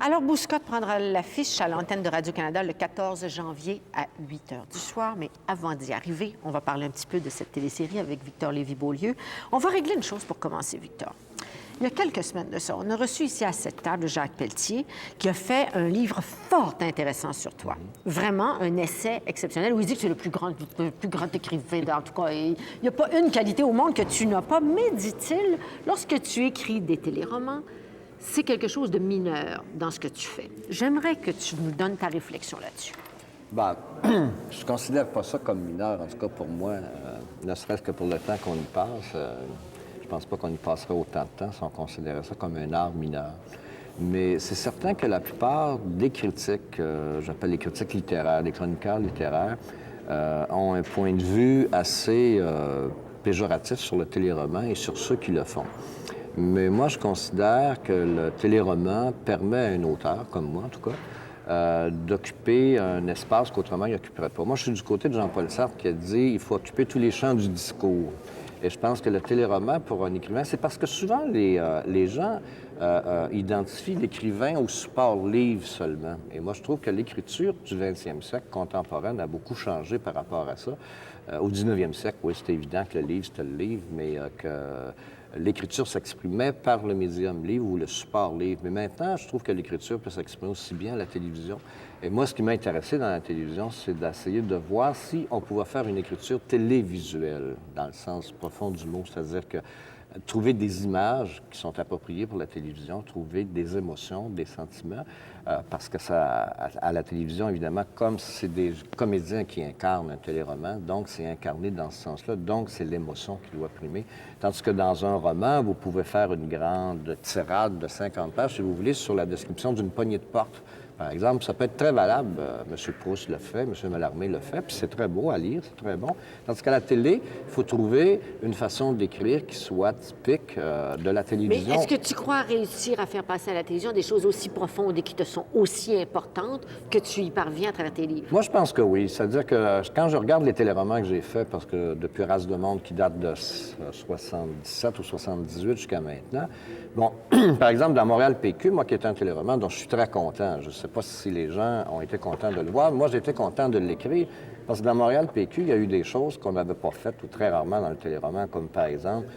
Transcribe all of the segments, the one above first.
Alors, Bouscotte prendra l'affiche à l'antenne de Radio-Canada le 14 janvier à 8 h du soir. Mais avant d'y arriver, on va parler un petit peu de cette télésérie avec Victor Lévy-Beaulieu. On va régler une chose pour commencer, Victor. Il y a quelques semaines de ça, on a reçu ici à cette table Jacques Pelletier, qui a fait un livre fort intéressant sur toi. Vraiment un essai exceptionnel où il dit que tu es le plus grand écrivain. En tout cas, il n'y a pas une qualité au monde que tu n'as pas. Mais, dit-il, lorsque tu écris des téléromans, c'est quelque chose de mineur dans ce que tu fais. J'aimerais que tu nous donnes ta réflexion là-dessus. Bien, je ne considère pas ça comme mineur, en tout cas pour moi, ne serait-ce que pour le temps qu'on y passe. Je pense pas qu'on y passerait autant de temps si on considérait ça comme un art mineur. Mais c'est certain que la plupart des critiques, j'appelle les critiques littéraires, les chroniqueurs littéraires, ont un point de vue assez péjoratif sur le téléroman et sur ceux qui le font. Mais moi, je considère que le téléroman permet à un auteur, comme moi en tout cas, d'occuper un espace qu'autrement il n'occuperait pas. Moi, je suis du côté de Jean-Paul Sartre qui a dit il faut occuper tous les champs du discours. Et je pense que le téléroman, pour un écrivain, c'est parce que souvent les gens identifient l'écrivain au support livre seulement. Et moi, je trouve que l'écriture du 20e siècle contemporaine a beaucoup changé par rapport à ça. Au 19e siècle, oui, c'était évident que le livre, c'était le livre, mais que l'écriture s'exprimait par le médium livre ou le support livre. Mais maintenant, je trouve que l'écriture peut s'exprimer aussi bien à la télévision. Et moi, ce qui m'a intéressé dans la télévision, c'est d'essayer de voir si on pouvait faire une écriture télévisuelle, dans le sens profond du mot, c'est-à-dire que trouver des images qui sont appropriées pour la télévision, trouver des émotions, des sentiments, parce que ça, à la télévision, évidemment, comme c'est des comédiens qui incarnent un téléroman, donc c'est incarné dans ce sens-là, donc c'est l'émotion qui doit primer. Tandis que dans un roman, vous pouvez faire une grande tirade de 50 pages, si vous voulez, sur la description d'une poignée de porte. Par exemple, ça peut être très valable. M. Proust le fait, M. Mallarmé le fait, puis c'est très beau à lire, c'est très bon. Tandis qu'à la télé, il faut trouver une façon d'écrire qui soit typique de la télévision. Mais est-ce que tu crois réussir à faire passer à la télévision des choses aussi profondes et qui te sont aussi importantes que tu y parviens à travers tes livres? Moi, je pense que oui. C'est-à-dire que quand je regarde les téléromans que j'ai faits, parce que depuis Race de monde, qui date de 77 ou 78 jusqu'à maintenant, bon, par exemple, dans Montréal PQ, moi qui est un téléroman dont je suis très content, je ne sais pas si les gens ont été contents de le voir. Moi, j'ai été content de l'écrire parce que dans Montréal PQ, il y a eu des choses qu'on n'avait pas faites ou très rarement dans le téléroman, comme par exemple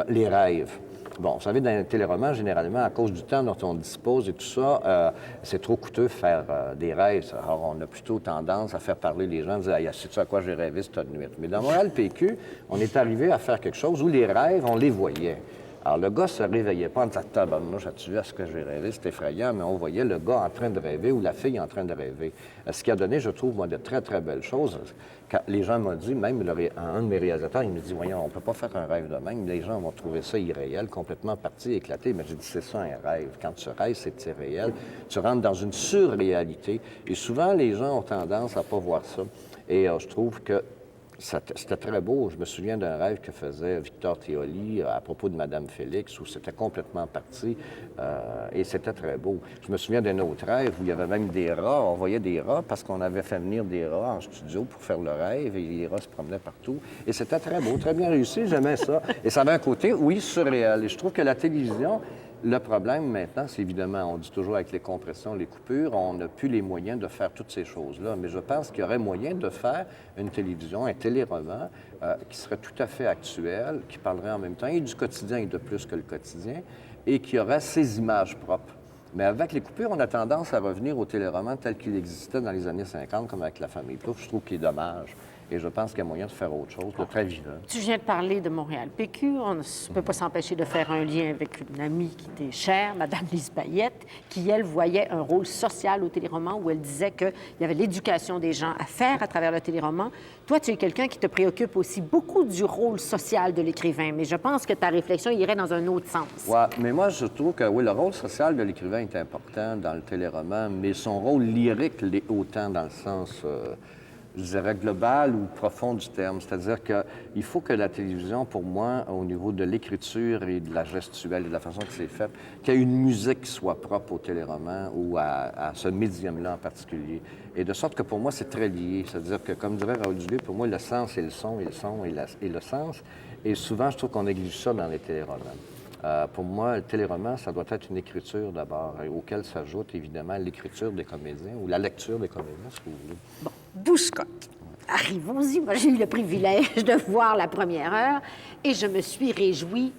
les rêves. Bon, vous savez, dans les téléromans, généralement, à cause du temps dont on dispose et tout ça, c'est trop coûteux de faire des rêves. Alors, on a plutôt tendance à faire parler les gens, dire « sais-tu à quoi j'ai rêvé cette nuit? » Mais dans Montréal PQ, on est arrivé à faire quelque chose où les rêves, on les voyait. Alors, le gars se réveillait pas en disant « Tabarnouche, as-tu vu à ce que j'ai rêvé? » C'est effrayant, mais on voyait le gars en train de rêver ou la fille en train de rêver. Ce qui a donné, je trouve, moi, de très, très belles choses. Quand les gens m'ont dit, même un de mes réalisateurs, il me dit « Voyons, on peut pas faire un rêve de même. Les gens vont trouver ça irréel, complètement parti, éclaté. » Mais j'ai dit « C'est ça un rêve. Quand tu rêves, c'est irréel. Tu rentres dans une surréalité. » Et souvent, les gens ont tendance à pas voir ça. Et je trouve que c'était très beau. Je me souviens d'un rêve que faisait Victor Thioli à propos de Mme Félix, où c'était complètement parti, et c'était très beau. Je me souviens d'un autre rêve où il y avait même des rats. On voyait des rats parce qu'on avait fait venir des rats en studio pour faire le rêve, et les rats se promenaient partout. Et c'était très beau, très bien réussi, j'aimais ça. Et ça avait un côté, oui, surréel. Et je trouve que la télévision... Le problème maintenant, c'est évidemment, on dit toujours avec les compressions, les coupures, on n'a plus les moyens de faire toutes ces choses-là. Mais je pense qu'il y aurait moyen de faire une télévision, un téléroman qui serait tout à fait actuel, qui parlerait en même temps et du quotidien et de plus que le quotidien, et qui aurait ses images propres. Mais avec les coupures, on a tendance à revenir au téléroman tel qu'il existait dans les années 50, comme avec La Famille Plouffe. Je trouve qu'il est dommage. Et je pense qu'il y a moyen de faire autre chose, de très vivant. Tu viens de parler de Montréal PQ. On ne peut pas s'empêcher de faire un lien avec une amie qui t'est chère, Mme Lise Payette, qui, elle, voyait un rôle social au téléroman où elle disait qu'il y avait l'éducation des gens à faire à travers le téléroman. Toi, tu es quelqu'un qui te préoccupe aussi beaucoup du rôle social de l'écrivain, mais je pense que ta réflexion irait dans un autre sens. Oui, mais moi, je trouve que oui, le rôle social de l'écrivain est important dans le téléroman, mais son rôle lyrique l'est autant dans le sens... je dirais, global ou profond du terme. C'est-à-dire qu'il faut que la télévision, pour moi, au niveau de l'écriture et de la gestuelle et de la façon que c'est fait, qu'il y ait une musique qui soit propre au téléroman ou à ce médium-là en particulier. Et de sorte que pour moi, c'est très lié. C'est-à-dire que, comme dirait Raoul Duguay, pour moi, le sens et le son, et le son et le sens. Et souvent, je trouve qu'on néglige ça dans les téléromans. Pour moi, le téléroman, ça doit être une écriture d'abord, auquel s'ajoute évidemment l'écriture des comédiens ou la lecture des comédiens, si vous voulez. Bon, Bouscotte. Arrivons-y. Moi, j'ai eu le privilège de voir la première heure et je me suis réjouie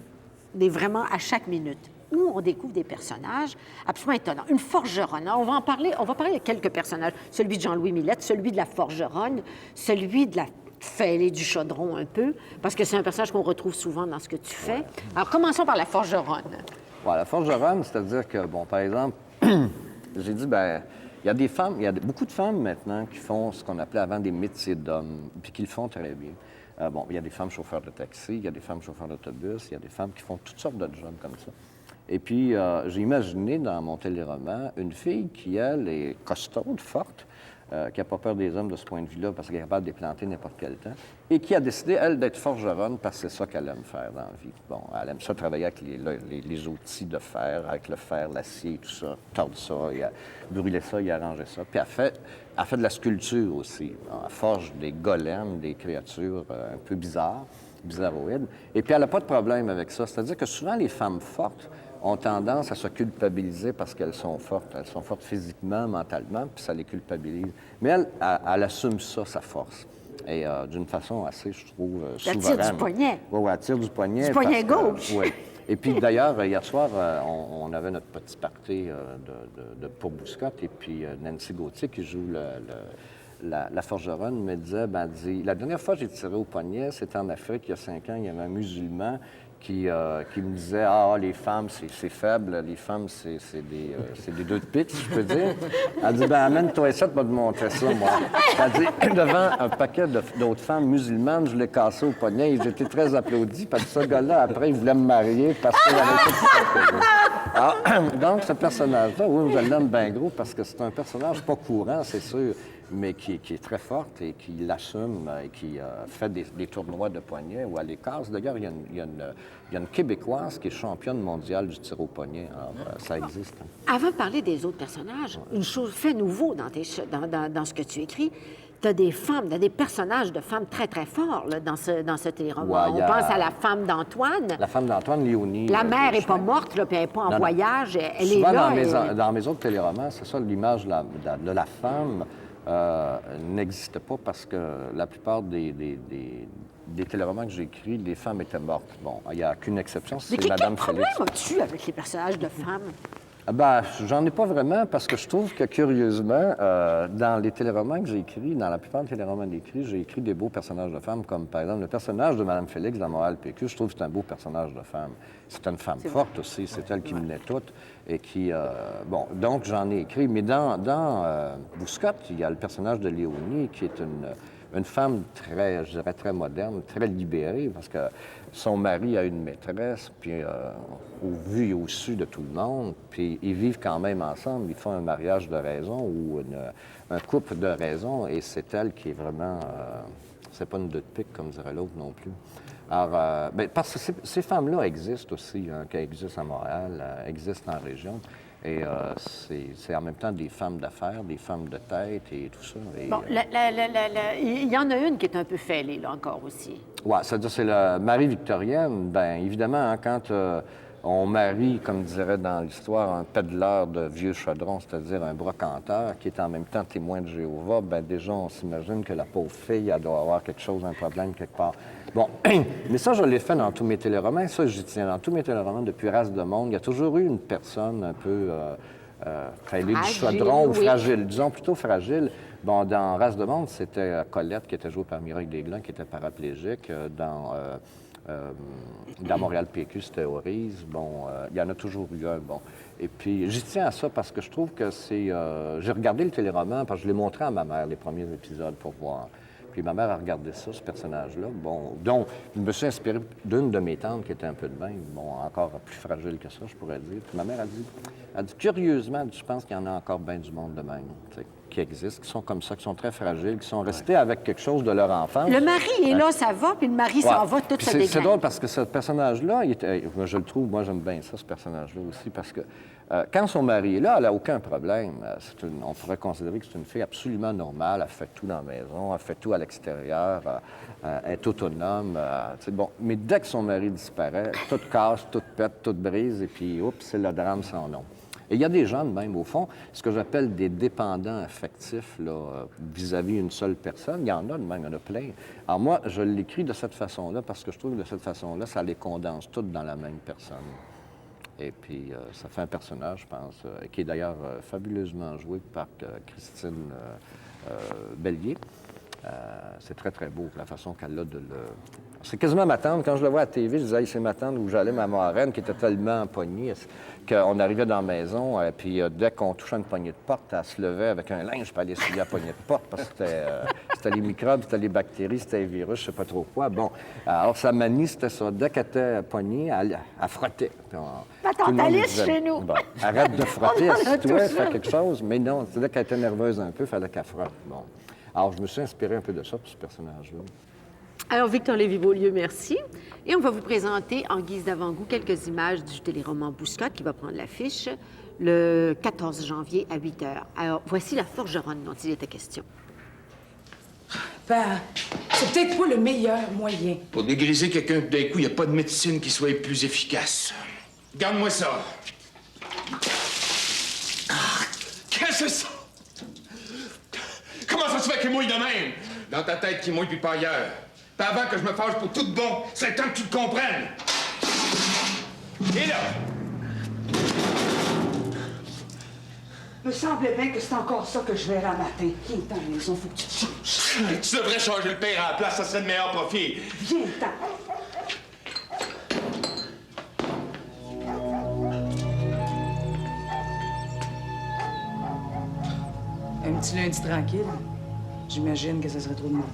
vraiment à chaque minute où on découvre des personnages absolument étonnants. Une forgeronne. On va parler de quelques personnages. Celui de Jean-Louis Millette, celui de la forgeronne, celui de la fêlée du chaudron un peu, parce que c'est un personnage qu'on retrouve souvent dans ce que tu fais. Alors, commençons par la forgeronne. Ouais, la forgeronne, c'est-à-dire que, bon, par exemple, j'ai dit, ben il y a des femmes, il y a beaucoup de femmes maintenant qui font ce qu'on appelait avant des métiers d'hommes, puis qui le font très bien. Bon, il y a des femmes chauffeurs de taxi, il y a des femmes chauffeurs d'autobus, il y a des femmes qui font toutes sortes de jobs comme ça. Et puis, j'ai imaginé dans mon téléroman une fille qui, elle, est costaude, forte, qui n'a pas peur des hommes de ce point de vue-là parce qu'elle est capable de les planter n'importe quel temps, et qui a décidé, elle, d'être forgeronne parce que c'est ça qu'elle aime faire dans la vie. Bon, elle aime ça travailler avec les outils de fer, avec le fer, l'acier, tout ça, tordre ça, brûler ça, y arranger ça. Puis elle fait de la sculpture aussi. Elle forge des golems, des créatures un peu bizarroïdes. Et puis elle n'a pas de problème avec ça. C'est-à-dire que souvent, les femmes fortes ont tendance à se culpabiliser parce qu'elles sont fortes. Elles sont fortes physiquement, mentalement, puis ça les culpabilise. Mais elle assume ça, sa force. Et d'une façon assez, je trouve, souveraine. Elle tire du poignet. Oui, elle tire du poignet. Du poignet gauche. Oui. Et puis, d'ailleurs, hier soir, on avait notre petit party pour Bouscotte, et puis Nancy Gauthier, qui joue la forgeronne, me disait, la dernière fois que j'ai tiré au poignet, c'était en Afrique, il y a 5 ans, il y avait un musulman qui me disait « Ah, les femmes, c'est faible, les femmes, c'est des deux de pique, si je peux dire. » Elle dit « Ben, amène-toi ça, tu vas te montrer ça, moi. » Elle dit « Devant un paquet d'autres femmes musulmanes, je l'ai cassé au poignet et j'étais très applaudi parce que ce gars-là, après, il voulait me marier parce qu'il avait tout ça. » Donc, ce personnage-là, oui, je l'aime bien gros parce que c'est un personnage pas courant, c'est sûr, mais qui est très forte et qui l'assume et qui fait des tournois de poignet où elle les casse. D'ailleurs, il y a une Québécoise qui est championne mondiale du tir au poignet. Alors, ça existe. Avant de parler des autres personnages, une chose fait nouveau dans ce que tu écris, tu as des femmes, des personnages de femmes très, très forts là, dans ce téléroman. Ouais, On pense à la femme d'Antoine. La femme d'Antoine Léonie. La mère n'est pas morte, là, puis elle n'est pas en voyage. Elle Souvent, est là. dans mes autres téléromans, c'est ça, l'image de la femme n'existe pas parce que la plupart des téléromans que j'ai écrits, les femmes étaient mortes. Bon, il n'y a qu'une exception, c'est Madame Félix. Quel problème as-tu avec les personnages de femmes? J'en ai pas vraiment parce que je trouve que, curieusement, dans les téléromans que j'ai écrits, dans la plupart des téléromans écrits, j'ai écrit des beaux personnages de femmes, comme par exemple le personnage de Mme Félix dans Montréal PQ, je trouve que c'est un beau personnage de femme. C'est une femme forte aussi, c'est elle qui menait tout et qui... donc j'en ai écrit. Mais dans Bouscotte, il y a le personnage de Léonie qui est une femme très, je dirais, très moderne, très libérée, parce que son mari a une maîtresse, puis au vu et au su de tout le monde, puis ils vivent quand même ensemble, ils font un mariage de raison ou un couple de raison, et c'est elle qui est vraiment... c'est pas une deux de pique, comme dirait l'autre non plus. Alors, parce que ces femmes-là existent aussi, qui existent à Montréal, existent en région. Et c'est en même temps des femmes d'affaires, des femmes de tête et tout ça. Et, bon, il y en a une qui est un peu fêlée, là, encore aussi. Oui, c'est-à-dire c'est la Marie-Victorienne. Bien, évidemment, hein, quand on marie, comme dirait dans l'histoire, un pédaleur de vieux chaudron, c'est-à-dire un brocanteur qui est en même temps témoin de Jéhovah, bien, déjà, on s'imagine que la pauvre fille, elle doit avoir quelque chose, un problème quelque part. Bon, mais ça, je l'ai fait dans tous mes téléromans. Ça, j'y tiens. Dans tous mes téléromans, depuis Race de monde, il y a toujours eu une personne un peu fêlée du chaudron ou fragile, disons plutôt fragile. Bon, dans Race de monde, c'était Colette qui était jouée par Mireille Desglands, qui était paraplégique. Dans Montréal PQ, c'était Orise. Bon, il y en a toujours eu un. Bon. Et puis, j'y tiens à ça parce que je trouve que c'est... j'ai regardé le téléroman parce que je l'ai montré à ma mère, les premiers épisodes, pour voir. Puis ma mère a regardé ça, ce personnage-là. Bon, donc, je me suis inspiré d'une de mes tantes qui était un peu de même, bon, encore plus fragile que ça, je pourrais dire. Puis ma mère a dit curieusement, je pense qu'il y en a encore bien du monde de même, qui existent, qui sont comme ça, qui sont très fragiles, qui sont restés avec quelque chose de leur enfance. Le mari est là, ça va, puis le mari s'en va, tout Puis se c'est déglingue. drôle parce que ce personnage-là, moi, je le trouve, moi j'aime bien ça, ce personnage-là aussi, parce que quand son mari est là, elle n'a aucun problème. On pourrait considérer que c'est une fille absolument normale, elle fait tout dans la maison, elle fait tout à l'extérieur, elle est autonome. Bon. Mais dès que son mari disparaît, tout casse, tout pète, tout brise, et puis, oups, c'est le drame sans nom. Et il y a des gens, même, au fond, ce que j'appelle des dépendants affectifs là, vis-à-vis une seule personne. Il y en a de même, il y en a plein. Alors moi, je l'écris de cette façon-là parce que je trouve que de cette façon-là, ça les condense toutes dans la même personne. Et puis, ça fait un personnage, je pense, qui est d'ailleurs fabuleusement joué par Christine Bellier. C'est très, très beau, la façon qu'elle a de le... C'est quasiment ma tante. Quand je le vois à la TV, je disais, hey, c'est ma tante où j'allais, ma marraine, qui était tellement empoignée qu'on arrivait dans la maison, puis dès qu'on touchait une poignée de porte, elle se levait avec un linge pour aller essuyer la poignée de porte, parce que c'était les microbes, c'était les bactéries, c'était les virus, je sais pas trop quoi. Bon, alors sa manie, c'était ça. Dès qu'elle était poignée, elle frottait. Ma tante Alice, chez nous. Bon, arrête de frotter, On en a assis-toi, tous fais ça. quelque chose. Mais non, dès qu'elle était nerveuse un peu, il fallait qu'elle frotte. Bon. Alors, je me suis inspiré un peu de ça pour ce personnage-là. Alors, Victor Lévy-Beaulieu, merci. Et on va vous présenter, en guise d'avant-goût, quelques images du téléroman Bouscotte qui va prendre l'affiche le 14 janvier à 8 h. Alors, voici la forgeronne dont il était question. Ben, c'est peut-être pas le meilleur moyen. Pour dégriser quelqu'un d'un coup, il n'y a pas de médecine qui soit plus efficace. Regarde-moi ça. Qu'est-ce que c'est ça? Comment ça se fait qu'il mouille de même? Dans ta tête qui mouille puis pas ailleurs. Puis avant que je me fâche pour tout bon, c'est le temps que tu le comprennes. Et là? Me semble bien que c'est encore ça que je verrai un matin. Viens dans la maison, faut que tu te changes. Tu devrais changer le père à la place, ça serait de meilleur profit. Viens-t'en. Un petit lundi tranquille. J'imagine que ça serait trop demandé.